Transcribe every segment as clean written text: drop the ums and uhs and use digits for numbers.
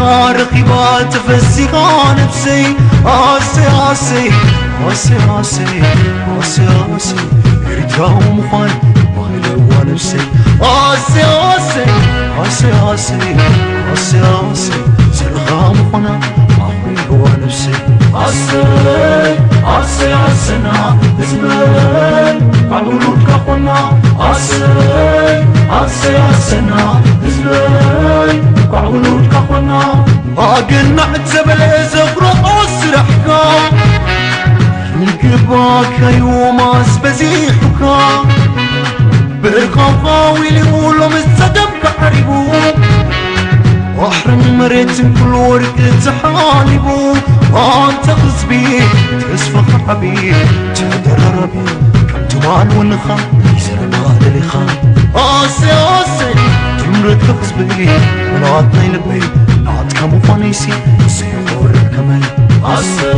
رقيبة تفسيقا نفسي آسي آسي آسي آسي آسي آسي يرجعوا مخان مغلوا نفسي آسي آسي آسي آسي آسي آسي سرغا مخنا مغلوا نفسي آسي آسي آسينا زمان بعولود كخنا آسي آسي آسينا زمان بعولود كخنا قلنا عتبل زفرق أسرحكا يقباك يوم أسبزيحكا بالقفاوي لقولوا مستقب بحربو وحرم مريت كل ورق تحالبو أنت خصبي تسفخ حبيب تهدر ربي كم تمال ونخا يسرنا دلخا آسي آسي تمرد خصبي ولاتني لبي نعط كمو فانيسي سيور كمان آسي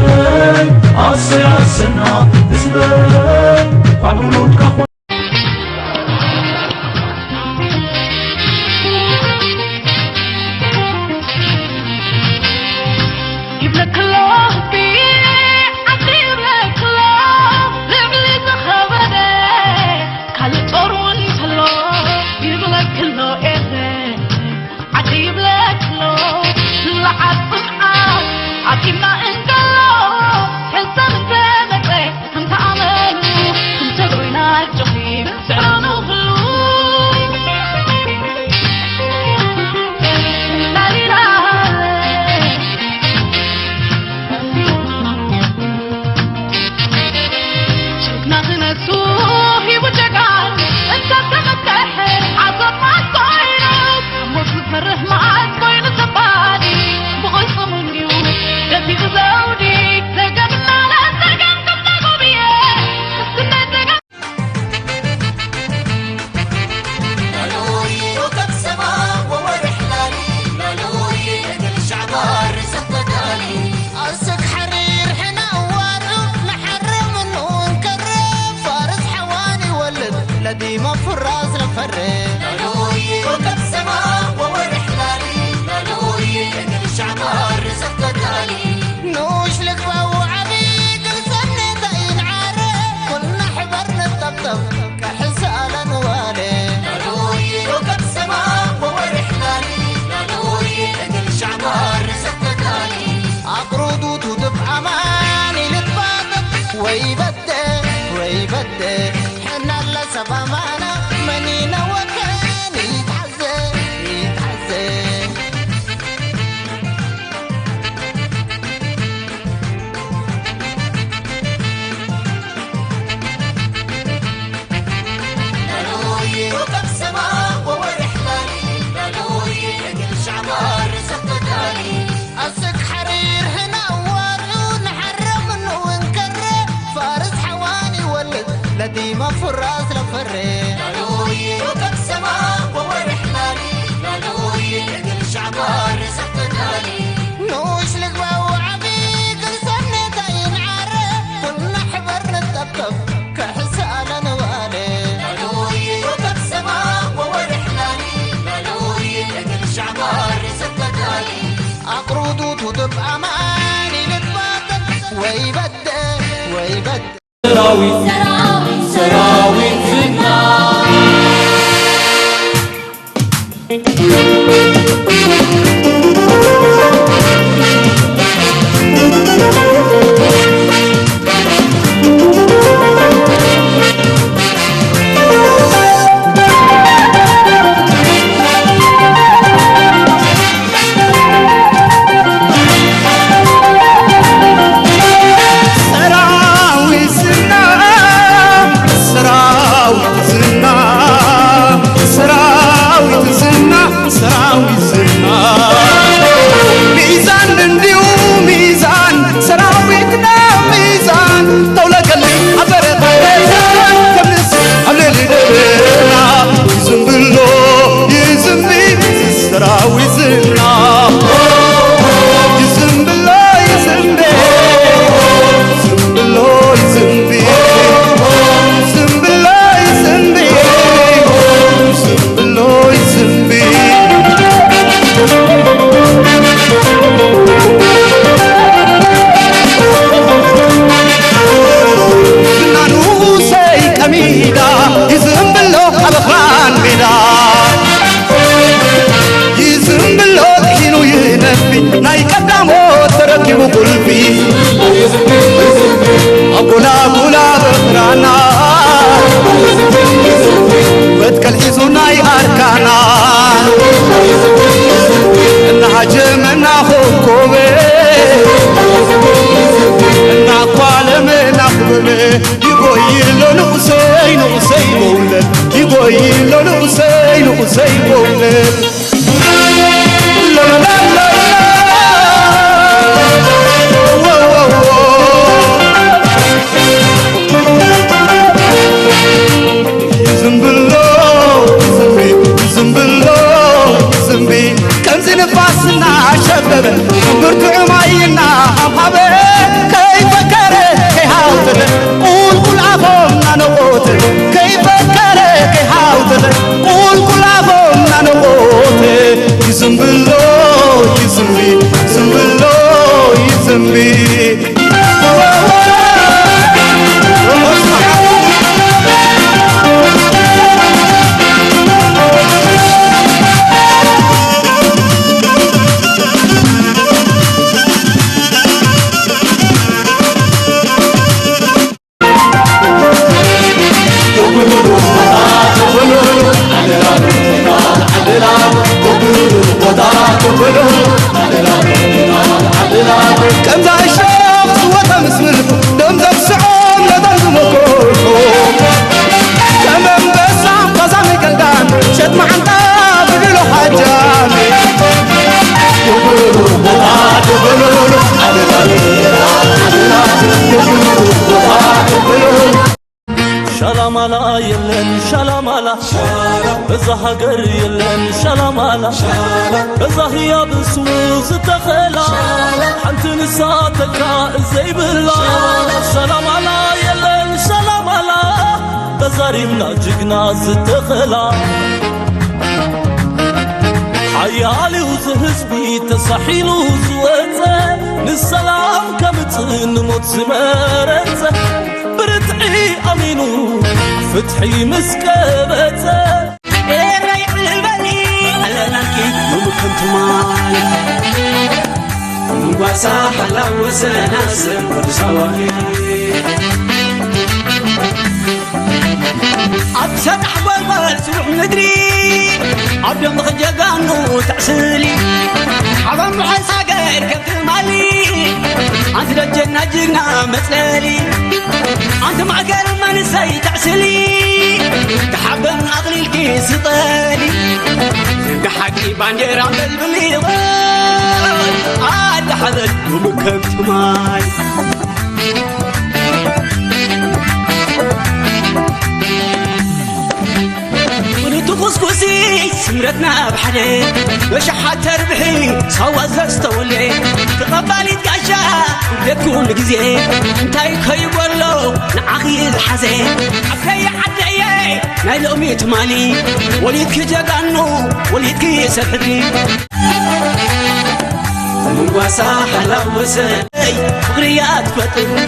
آسي آسينا زمان بعولود كخون ديما في الراس لفري لالوي كوكب سما وورح لالي لالوي اجل شعبار رزق تدالي نوش لك فو عبيد لسنة داين عارف كلنا حبرنا الطبطب كحس على نوالي لالوي كوكب سما وورح لالي لالوي اجل شعبار رزق تدالي عقرود وتدب اماني لتباطب ويبدأ ويبدأ سبامانا منينا وكان يتعزى يتعزى لالوي وكب سما وورح لالي لالوي اجل شعبار رزق تدالي أسك حرير هنا وارعون حرم ونكرر فارس حواني ولد لديما في الراس لفري لالوي وكب سما وورح لالي لالوي اجل شعبار رزق تدالي نوش لك وعبيد لسنة داين عارف كلنا حبرنا الطبطب كحس على نوالي لالوي وكب سما وورح لالي لالوي اجل شعبار رزق تدالي عقرود وتدب اماني لتباطب ويبدأ ويبدأ سراوي سراوي سفي ناي قدامو تركبو قلبي أقولا بخرانا بتكل حيزو ناي أركانا إنها جمنا خوكوبي إنها قوالمنا خوكوبي يقوي نقصي بولد يقوي نقصي بولد لا لا لا زنبي كم زنفاسنا شباب برتع ماينا حبابي كيف كره كي حاوتل قول عفونا نقوت كيف كره كي حاوتل قول عفونا نقوت يزنبلو يزنبي كم ذا الشخص وتمسمر دم ذا السعوم لدن مكوشو كم بسام قزامي قلدان شد معنتا بدلو حجامي شلامالا يلن شلامالا بزا هاجر يلن شلامالا بزا هي بسوز تخلا حنت نساتك زي بالله شلامالا يلن شلامالا بزارينا جقنا زتخلا حيالي وزهزبي تسحيلو زوته نسلام كمتن موت زمرته برتعي أمينو فتحي مسكبته رايح للبني ألانكي ممكن تمالي وساح لو سناسم برسواني أبسطح بالبال سروح ندري عبد مخجقانو تعسلي عظم حساقر كبت مالي أنت لجنا جنا مثلي أنت معقل ما نسي تعسلي تحبن أغلي الكيس طالي زنق حقي باندير عم بالبليض عاد حذر ومكبت ماي تقصقصي سمرتنا بحدي وشحات تربحي صوز استولي تقبالي تقاشا لكل قزي انتاي كي بولو نعاخي الحزي عفاي عدعي نايلومي تمالي وليدك جاقانو وليدك يسفري الواسا حلاوسي فقريات فتن